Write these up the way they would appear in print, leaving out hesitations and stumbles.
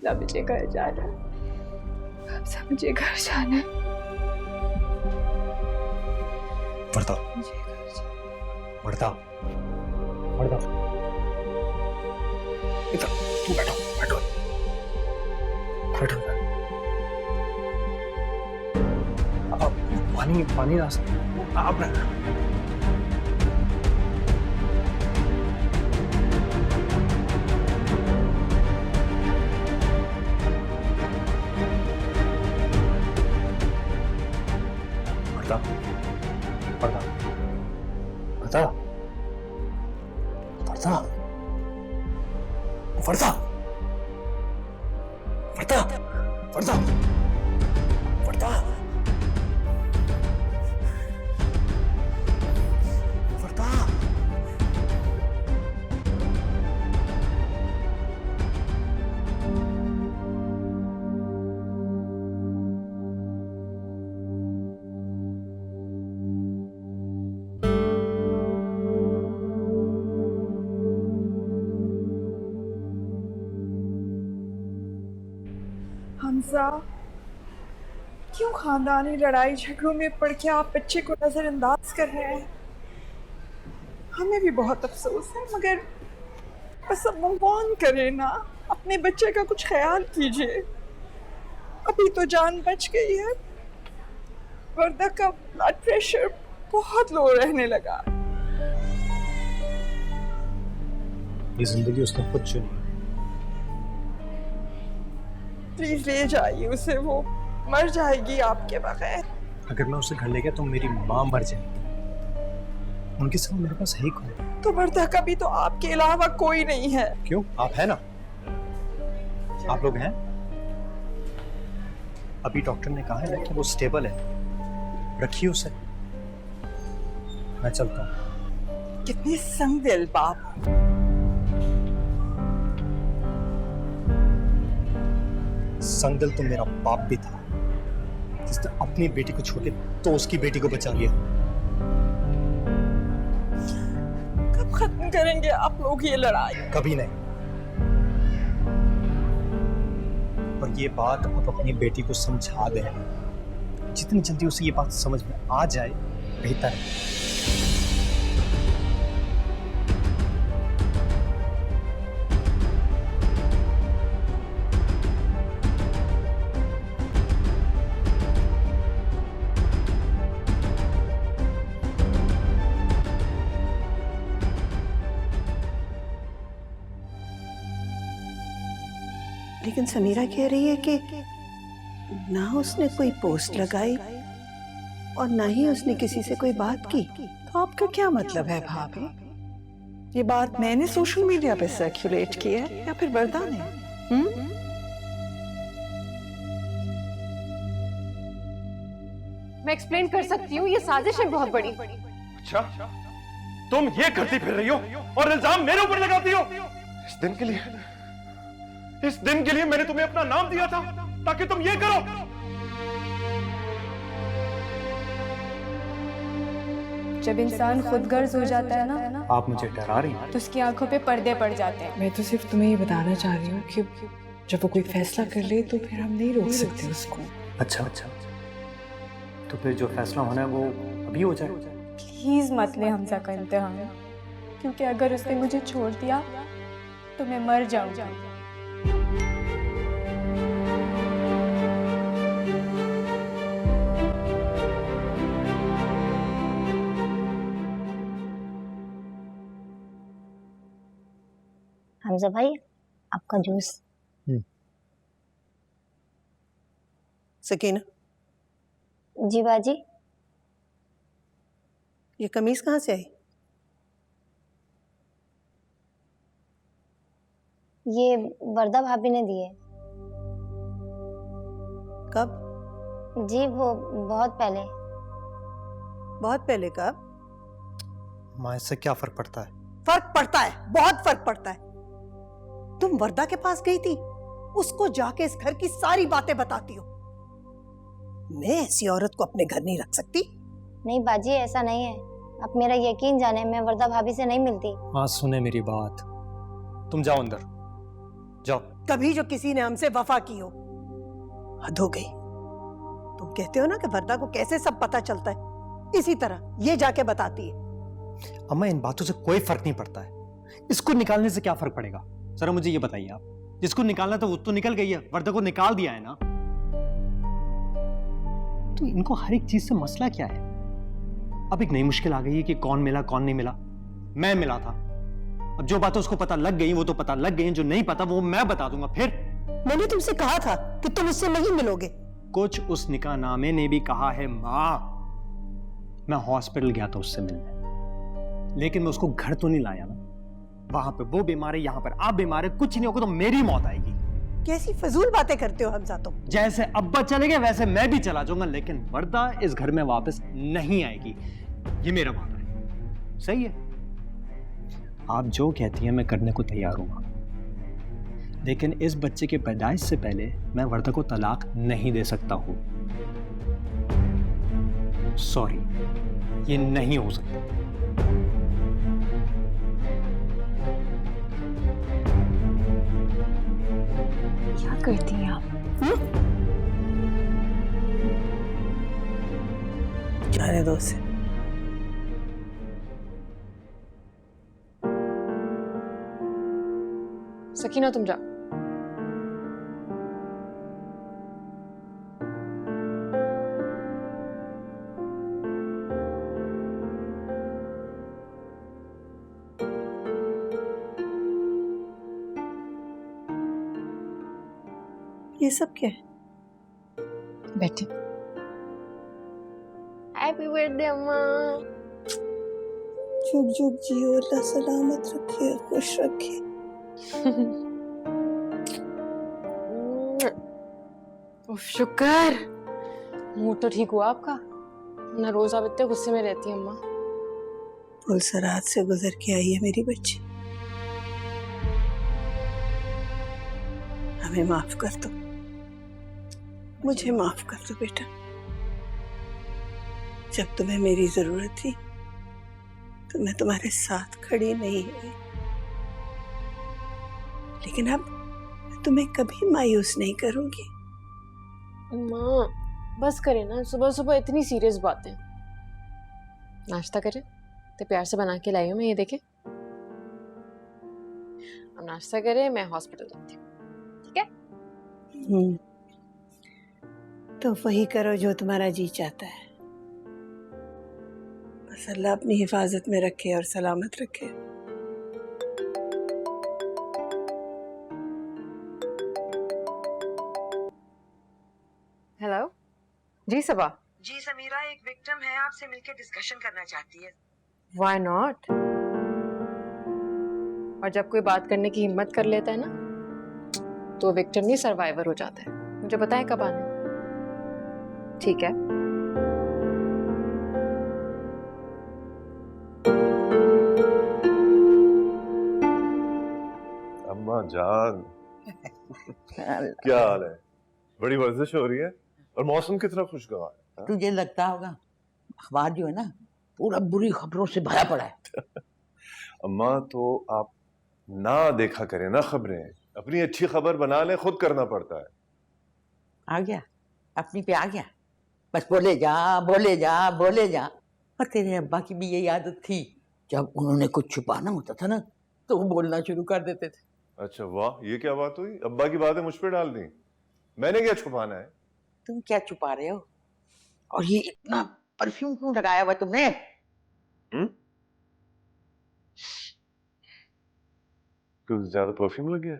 हमजा मुझे घर जाना है, हमजा मुझे घर जाना है। वर्दा, मुझे घर जाना। वर्दा, वर्दा, इधर तू बैठो, बैठो, बैठो। अब पानी पानी ना आप वर्दा, वर्दा, वर्दा, वर्दा, वर्दा, वर्दा, वर्दा, वर्दा, वर्दा। हमजा, क्यों खानदानी लड़ाई झगड़ों में पड़ के आप बच्चे को नजरअंदाज कर रहे हैं? हमें भी बहुत अफसोस है, मगर बस अब मूव ऑन करें ना। अपने बच्चे का कुछ ख्याल कीजिए। अभी तो जान बच गई है। वर्दा का ब्लड प्रेशर बहुत लो रहने लगा। ये जिंदगी उसने खुद चुनी। प्लीज ले जाइए उसे, वो मर जाएगी आपके बगैर। अगर मैं उसे घर ले गया तो मेरी माँ मर जाएगी। उनके सिवा मेरे पास है ही कौन? तो वर्दा का भी तो आपके अलावा कोई नहीं है। क्यों? आप है ना, आप लोग हैं। अभी डॉक्टर ने कहा है ना कि वो स्टेबल है, रखिए उसे। मैं चलता हूँ। कितनी संगदिल बाप। संगदिल तो मेरा बाप भी था, जिसने अपनी बेटी को छोड़ के तो उसकी बेटी को बचा लिया। कब खत्म करेंगे आप लोग ये लड़ाई? कभी नहीं। और ये बात आप अपनी बेटी को समझा दें। जितनी जल्दी उसे ये बात समझ में आ जाए बेहतर है। लेकिन समीरा कह रही है कि ना उसने कोई पोस्ट लगाई और ना ही उसने किसी से कोई बात की। तो आपका क्या मतलब है भाभी? ये बात मैंने सोशल मीडिया पे सर्कुलेट की है या फिर वर्दा ने? मैं एक्सप्लेन कर सकती हूँ, ये साजिश है बहुत बड़ी। अच्छा, तुम ये करती फिर रही हो और इल्जाम मेरे ऊपर लगाती हो। इस दिन के लिए मैंने तुम्हें अपना नाम दिया था ताकि तुम ये करो। जब इंसान खुदगर्ज हो जाता है ना, आप मुझे डरा रही हैं। तो उसकी आंखों पे पर्दे पड़ जाते हैं। मैं तो सिर्फ तुम्हें ये बताना चाह रही हूँ कि जब वो कोई फैसला कर ले तो फिर हम नहीं रोक सकते उसको। अच्छा, तो फिर जो फैसला होना है वो अभी हो जाए। प्लीज मत ले हमजा का इम्तिहान, क्योंकि अगर उसने मुझे छोड़ दिया तो मैं मर जाऊंगा। हमजा भाई, आपका जूस। सकीना, जी बाजी। ये कमीज कहाँ से आई? ये वर्दा भाभी ने दी है। कब? जी वो बहुत पहले। बहुत पहले कब? माँ, इससे क्या फर्क पड़ता है? फर्क पड़ता है, बहुत फर्क पड़ता है। तुम वर्दा के पास गई थी, उसको जाके इस घर की सारी बातें बताती हो। मैं ऐसी औरत को अपने घर नहीं रख सकती। नहीं बाजी, ऐसा नहीं है। आप मेरा यकीन जाने, मैं वर्दा भाभी से नहीं मिलती। माँ सुने मेरी बात, तुम जाओ अंदर जाओ। कभी जो किसी ने हमसे वफा की हो। हद हो गई। तुम कहते हो ना कि वर्दा को कैसे सब पता चलता है, इसी तरह ये जाके बताती है। अम्मा इन बातों से कोई फर्क नहीं पड़ता है। इसको निकालने से क्या फर्क पड़ेगा? जरा मुझे ये बताइए आप, जिसको निकालना था वो तो निकल गई है, वर्दा को निकाल दिया है ना। तो इनको हर एक चीज से मसला क्या है? अब एक नई मुश्किल आ गई है कि कौन मिला कौन नहीं मिला। मैं मिला था, अब जो बातें उसको पता लग गई वो तो पता लग गई, जो नहीं पता वो मैं बता दूंगा। फिर मैंने तुमसे कहा था कि तुम उससे नहीं मिलोगे। कुछ उस निकाहनामे ने भी कहा है माँ। मैं हॉस्पिटल गया था उससे मिलने, लेकिन मैं उसको घर तो नहीं लाया ना। वहां पे वो बीमार है, यहाँ पर आप बीमार है, कुछ नहीं होगा तो मेरी मौत आएगी। कैसी फजूल बातें करते हो हमजा तुम। जैसे अब्बा चले गए वैसे मैं भी चला जाऊंगा, लेकिन वर्दा इस घर में वापस नहीं आएगी, ये मेरा वादा है। सही है, आप जो कहती हैं मैं करने को तैयार हूं, लेकिन इस बच्चे के पैदाइश से पहले मैं वर्दा को तलाक नहीं दे सकता हूं। सॉरी, ये नहीं हो सकता। क्या करती हैं आप? जाने दो उसे। सकीना तुम जा। ये सब क्या है? बैठी। हैप्पी बर्थडे अम्मा। जुग जुग जियो, अल्लाह सलामत रखे, खुश रखे। उफ, शुक्र मूड तो ठीक हुआ आपका, ना रोज आप इतने गुस्से में रहती हैं अम्मा। पुलसरात से गुजर के आई है मेरी बच्ची, हमें माफ कर दो, मुझे माफ कर दो बेटा। जब तुम्हें मेरी जरूरत थी तो मैं तुम्हारे साथ खड़ी नहीं हुई, लेकिन अब मैं तुम्हें कभी मायूस नहीं करूंगी। अम्मा बस करें ना, सुबह सुबह इतनी सीरियस बातें। नाश्ता करें तो प्यार से बना के लाई हूं मैं, ये देखें। अब नाश्ता करें, मैं हॉस्पिटल जाती हूँ, ठीक है? तो वही करो जो तुम्हारा जी चाहता है। बस अल्लाह अपनी हिफाजत में रखे और सलामत रखे। हेलो जी सबा। जी समीरा, एक विक्टिम है, आपसे मिलकर डिस्कशन करना चाहती है। Why not? और जब कोई बात करने की हिम्मत कर लेता है ना, तो विक्टिम नहीं सर्वाइवर हो जाता है। मुझे बताएं कब आना है? ठीक है। अम्मा जान क्या हाल है? बड़ी वर्जिश हो रही है और मौसम कितना खुशगवार है। तुझे लगता होगा अखबार जो है ना पूरा बुरी खबरों से भरा पड़ा है। अम्मा तो आप ना देखा करें ना खबरें, अपनी अच्छी खबर बना ले, खुद करना पड़ता है। आ गया, अपनी पे आ गया, बस बोले जा बोले जा बोले जा। और तेरे अब्बा की भी यही आदत थी, जब उन्होंने कुछ छुपाना होता था ना तो वो बोलना शुरू कर देते थे। अच्छा वाह, ये क्या बात हुई? अब्बा की बातें मुझ पे डाल दी। मैंने क्या छुपाना है? तुम क्या छुपा रहे हो? और ये इतना परफ्यूम क्यों लगाया हुआ तुमने? कुछ ज्यादा परफ्यूम लग गया?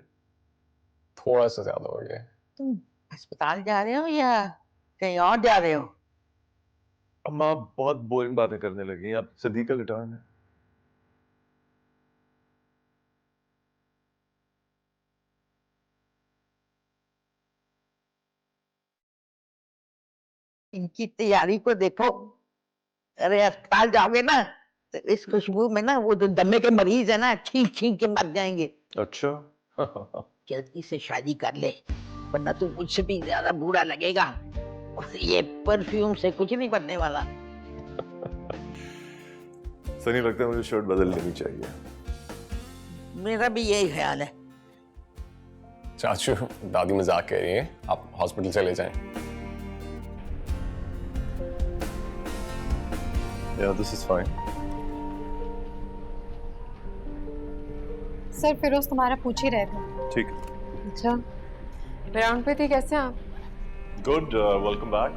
थोड़ा सा ज्यादा हो गया। तुम अस्पताल जा रहे हो या कहीं और जा रहे हो? अम्मा बहुत बोरिंग बातें करने लगी, अब सदीक का रिटर्न है। इनकी तैयारी को देखो। अरे अस्पताल जाओगे ना तो इस खुशबू में ना वो जो दमे के मरीज है ना छींक छींक के मर जाएंगे। अच्छा जल्दी से शादी कर ले, वरना तू मुझसे भी ज्यादा बुरा लगेगा। ये परफ्यूम से कुछ नहीं बनने वाला। सनी, लगता है मुझे शर्ट बदल लेनी चाहिए। मेरा भी यही ख्याल है। चाचू दादी मजाक कह रही है, आप हॉस्पिटल चले जाएं। Yeah, this is fine. Sir Firoz तुम्हारा पूछ ही रहे थे। ठीक है। अच्छा ग्राउंड पे थी, कैसे आप? Good. Welcome back.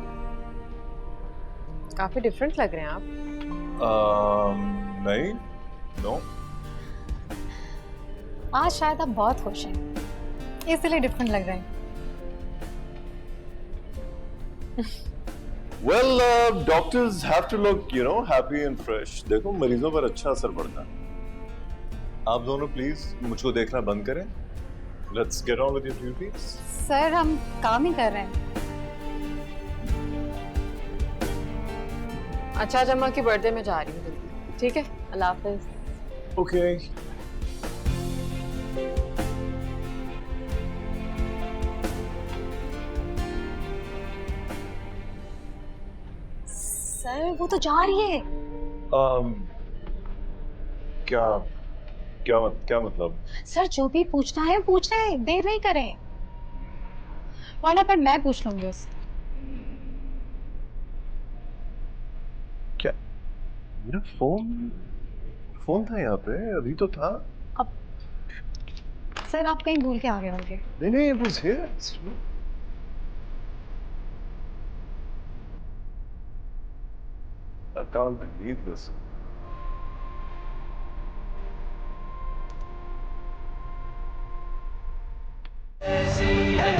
काफी डिफरेंट लग रहे हैं आप। नहीं, no. आज शायद आप बहुत खुश हैं, इसलिए डिफरेंट लग रहे हैं। Well, doctors have to look, happy and fresh. देखो मरीजों पर अच्छा असर पड़ता है। आप दोनों प्लीज मुझको देखना बंद करें। Let's get on with your duties. Sir हम काम ही कर रहे हैं। अच्छा आज अम्मा की बर्थडे में जा रही हूँ, ठीक है? अल्लाह हाफिज। Okay. सर वो तो जा रही है। क्या मतलब? सर जो भी पूछना है पूछ रहे हैं, देर नहीं करें, वरना पर मैं पूछ लूंगी उससे। क्या? मेरा फोन था यहाँ पे, अभी तो था। अब सर आप कहीं भूल के आ गए होंगे। नहीं, it was here. I can't believe this. ऐसी है